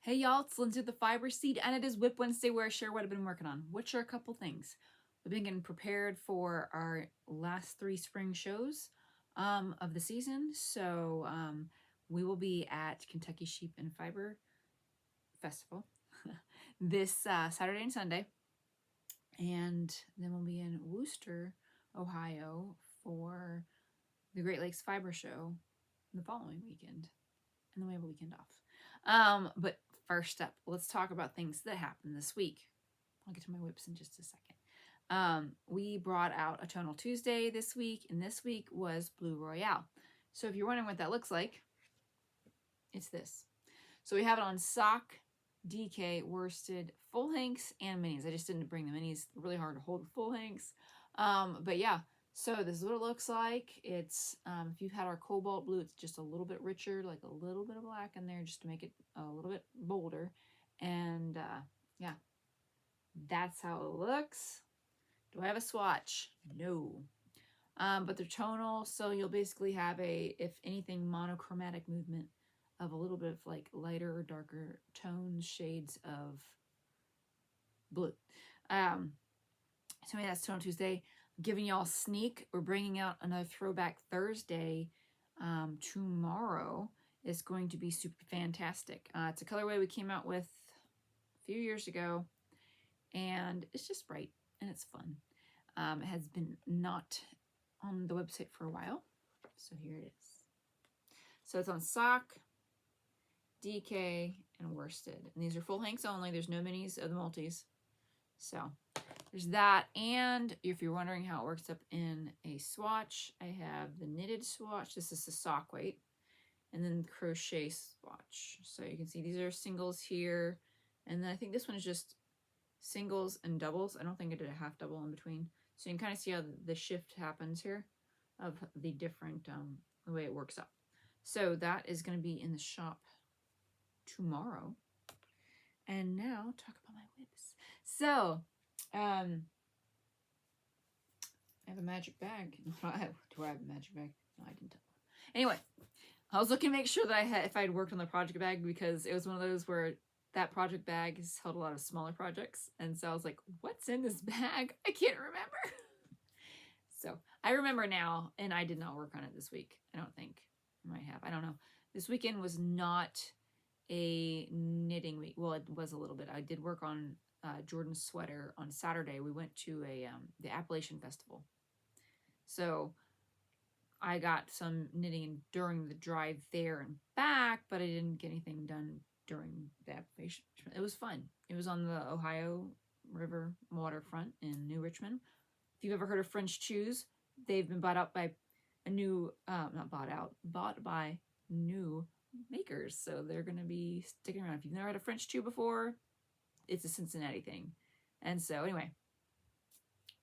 Hey y'all, it's Lindsay with the Fiber Seed, and it is WIP Wednesday where I share what I've been working on, which are a couple things. We've been getting prepared for our last 3 spring shows of the season. So we will be at Kentucky Sheep and Fiber Festival this Saturday and Sunday. And then we'll be in Wooster, Ohio for the Great Lakes Fiber Show the following weekend. And then we have a weekend off. But first up, let's talk about things that happened this week. I'll get to my WIPs in just a second. We brought out a Tonal Tuesday this week, and this week was Bleu Royale. So if you're wondering what that looks like, it's this. So we have it on sock, DK, worsted, full hanks, and minis. I just didn't bring the minis. Really hard to hold with full hanks. But yeah, so this is what it looks like. It's, if you've had our cobalt blue, it's just a little bit richer, like a little bit of black in there just to make it a little bit bolder. And yeah, that's how it looks. Do I have a swatch? No. But they're tonal, so you'll basically have a, if anything, monochromatic movement of a little bit of like lighter or darker tones, shades of blue. So that's Tonal Tuesday. I'm giving y'all a sneak. We're bringing out another Throwback Thursday tomorrow. It's going to be super fantastic. It's a colorway we came out with a few years ago, and it's just bright and it's fun. It has been not on the website for a while, so here it is. So it's on sock, DK, and worsted, and these are full hanks only. There's no minis of the multis. So there's that. And if you're wondering how it works up in a swatch, I have the knitted swatch. This is the sock weight, and then the crochet swatch. So you can see these are singles here, and then I think this one is just singles and doubles. I don't think I did a half double in between. So you can kind of see how the shift happens here of the different the way it works up. So that is going to be in the shop tomorrow. And now talk about my WIPs. So I have a magic bag. Do I have a magic bag? No, I didn't. Anyway, I was looking to make sure that I had, if I had worked on the project bag, because it was one of those where that project bag has held a lot of smaller projects. And so I was like, what's in this bag? I can't remember. So I remember now, and I did not work on it this week. I don't think. I might have. I don't know. This weekend was not a knitting week. Well, it was a little bit. I did work on Jordan's sweater on Saturday. We went to the Appalachian Festival. So I got some knitting during the drive there and back, but I didn't get anything done during the Appalachian. It was fun. It was on the Ohio River waterfront in New Richmond. If you've ever heard of French Chews, they've been bought out by a new, bought by new makers. So they're going to be sticking around. If you've never had a French Chew before, it's a Cincinnati thing. And so anyway,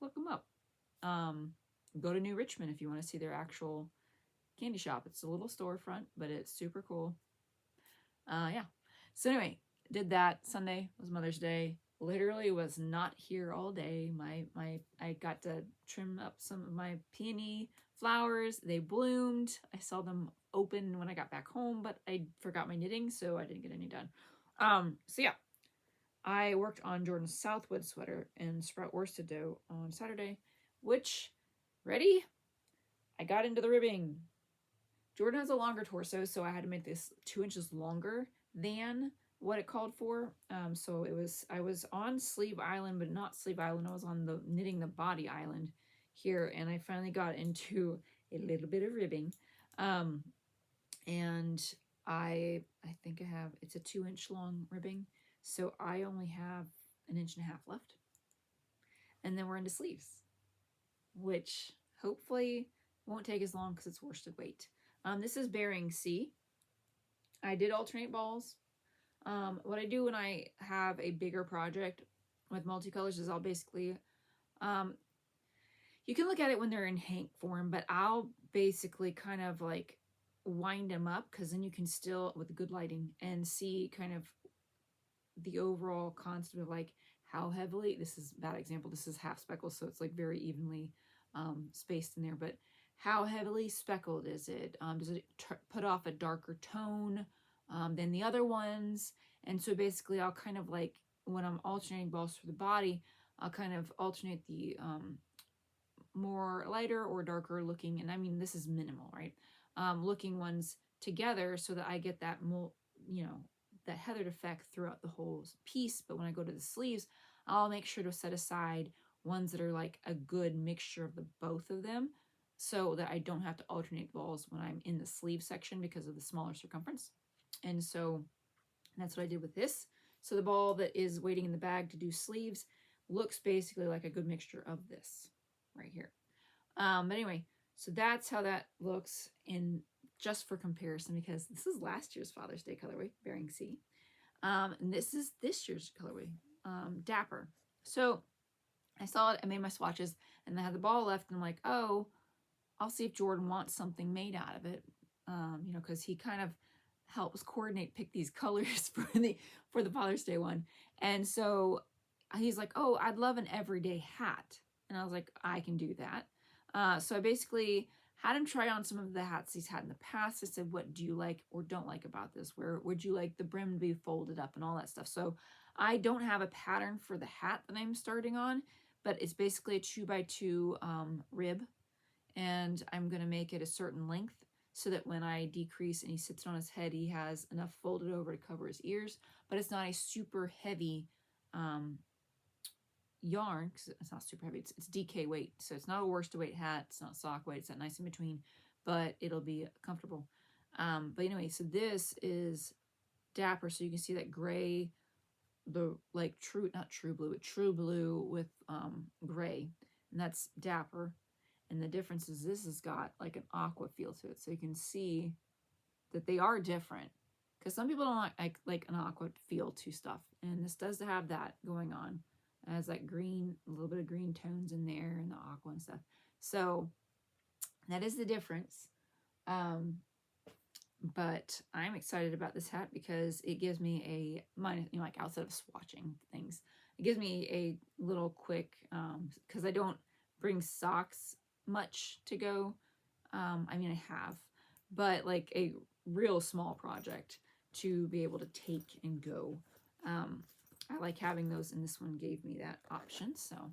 look them up. Go to New Richmond if you want to see their actual candy shop. It's a little storefront, but it's super cool. Yeah. So anyway, did that. Sunday was Mother's Day. Literally was not here all day. I got to trim up some of my peony flowers. They bloomed. I saw them open when I got back home, but I forgot my knitting, so I didn't get any done. So yeah, I worked on Jordan's Southwood sweater and sprout worsted dough on Saturday, which, ready? I got into the ribbing. Jordan has a longer torso, so I had to make this 2 inches longer than what it called for. So I was on sleeve island, but not sleeve island. I was on the knitting the body island here, and I finally got into a little bit of ribbing. And I think I have, it's a 2 inch long ribbing. So I only have 1.5 inches left. And then we're into sleeves, which hopefully won't take as long because it's worsted weight. This is Bering Sea. I did alternate balls. What I do when I have a bigger project with multicolors is I'll basically, you can look at it when they're in hank form, but I'll basically kind of like wind them up, because then you can still, with good lighting, and see kind of the overall concept of like how heavily, this is a bad example, this is half speckle, so it's like very evenly spaced in there, but how heavily speckled is it? Does it put off a darker tone than the other ones? And so basically I'll kind of like, when I'm alternating balls for the body, I'll kind of alternate the more lighter or darker looking, and I mean this is minimal, right? Looking ones together so that I get that that heathered effect throughout the whole piece. But when I go to the sleeves, I'll make sure to set aside ones that are like a good mixture of the both of them, so that I don't have to alternate balls when I'm in the sleeve section because of the smaller circumference. And so that's what I did with this. So the ball that is waiting in the bag to do sleeves looks basically like a good mixture of this right here. But anyway, so that's how that looks in just for comparison, because this is last year's Father's Day colorway, Bering Sea. And this is this year's colorway, Dapper. So I saw it, I made my swatches, and I had the ball left, and I'm like, oh, I'll see if Jordan wants something made out of it. Because he kind of helps coordinate, pick these colors for the Father's Day one. And so he's like, oh, I'd love an everyday hat. And I was like, I can do that. So I basically had him try on some of the hats he's had in the past. I said, what do you like or don't like about this? Where would you like the brim to be folded up and all that stuff? So I don't have a pattern for the hat that I'm starting on, but it's basically a 2x2 rib. And I'm going to make it a certain length so that when I decrease and he sits on his head, he has enough folded over to cover his ears. But it's not a super heavy yarn, because it's not super heavy. It's DK weight, so it's not a worsted weight hat. It's not sock weight. It's that nice in between, but it'll be comfortable. But anyway, so this is Dapper. So you can see that gray, the like not true blue, but true blue with gray, and that's Dapper. And the difference is this has got like an aqua feel to it. So you can see that they are different, because some people don't like an aqua feel to stuff. And this does have that going on. It has that green, a little bit of green tones in there and the aqua and stuff. So that is the difference. But I'm excited about this hat because it gives me like outside of swatching things, it gives me a little quick, because I don't bring socks much to go. I mean, I have, but like a real small project to be able to take and go. I like having those, and this one gave me that option. So,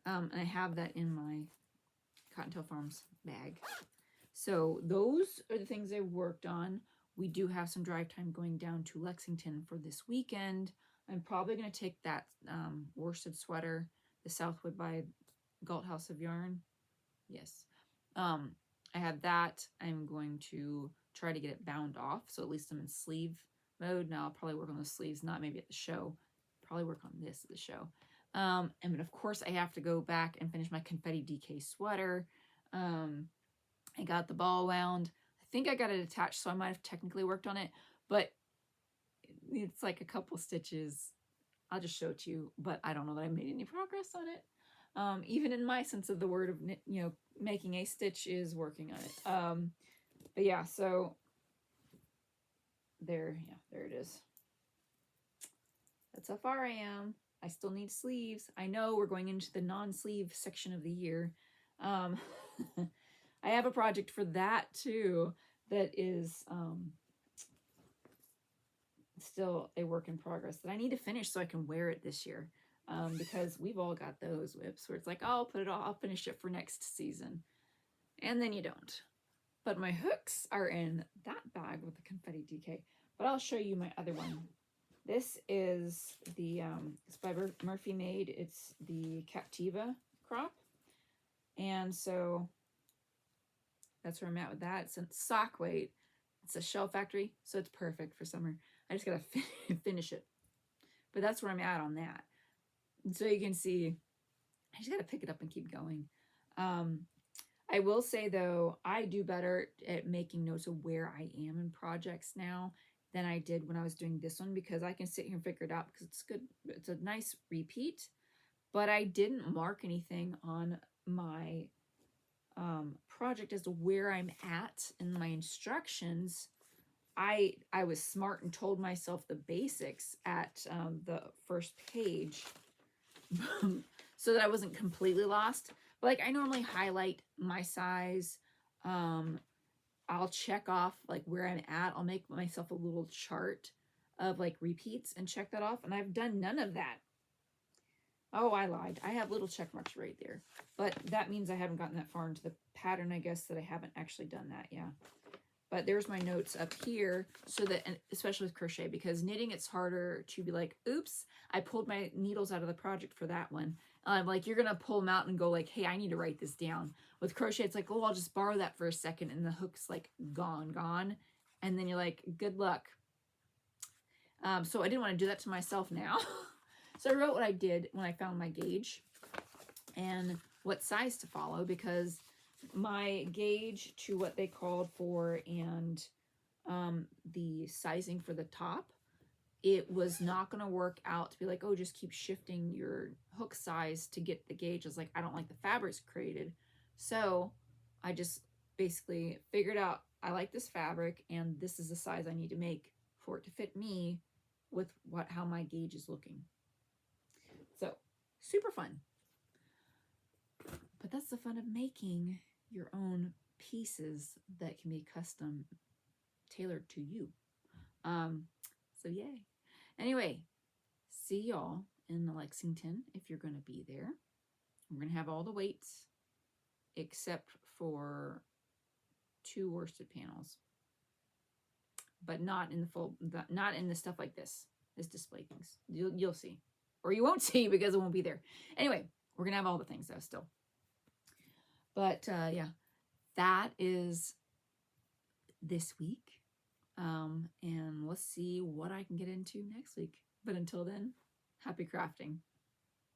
and I have that in my Cottontail Farms bag. So those are the things I worked on. We do have some drive time going down to Lexington for this weekend. I'm probably going to take that worsted sweater, the Southwood by Galt House of Yarn. Yes. I have that. I'm going to try to get it bound off, so at least I'm in sleeve mode. Now I'll probably work on the sleeves, not maybe at the show. Probably work on this at the show. And of course I have to go back and finish my Confetti DK sweater. I got the ball wound. I think I got it attached, so I might have technically worked on it, but it's like a couple stitches. I'll just show it to you, but I don't know that I made any progress on it. Even in my sense of the word of, making a stitch is working on it. But yeah, so there it is. That's how far I am. I still need sleeves. I know we're going into the non-sleeve section of the year. I have a project for that too that is still a work in progress that I need to finish so I can wear it this year. Because we've all got those WIPs where it's like, oh, I'll put it all, I'll finish it for next season. And then you don't. But my hooks are in that bag with the Confetti DK. But I'll show you my other one. This is the, it's by Murphymade. It's the Captiva crop. And so that's where I'm at with that. It's a sock weight. It's a shell factory, so it's perfect for summer. I just gotta finish it. But that's where I'm at on that. And so you can see, I just gotta pick it up and keep going. I will say though, I do better at making notes of where I am in projects now than I did when I was doing this one, because I can sit here and figure it out because it's good. It's a nice repeat, but I didn't mark anything on my project as to where I'm at in my instructions. I was smart and told myself the basics at the first page so that I wasn't completely lost. But like I normally highlight my size. I'll check off like where I'm at. I'll make myself a little chart of like repeats and check that off. And I've done none of that. Oh, I lied. I have little check marks right there. But that means I haven't gotten that far into the pattern, I guess, that I haven't actually done that. Yeah. But there's my notes up here, so that, and especially with crochet, because knitting, it's harder to be like, oops, I pulled my needles out of the project for that one. Like, you're going to pull them out and go like, hey, I need to write this down. With crochet, it's like, oh, I'll just borrow that for a second. And the hook's like gone. And then you're like, good luck. So I didn't want to do that to myself now. So I wrote what I did when I found my gauge and what size to follow, because my gauge to what they called for and the sizing for the top, it was not going to work out to be like, oh, just keep shifting your hook size to get the gauge. I was like, I don't like the fabrics created. So I just basically figured out, I like this fabric and this is the size I need to make for it to fit me with how my gauge is looking. So super fun. But that's the fun of making your own pieces that can be custom tailored to you. So yay. Anyway, see y'all in Lexington if you're going to be there. We're going to have all the weights except for 2 worsted panels, but not in the full, not in the stuff like this display things. You'll see, or you won't see because it won't be there. Anyway, we're going to have all the things though still. But yeah, that is this week. And let's see what I can get into next week. But until then, happy crafting.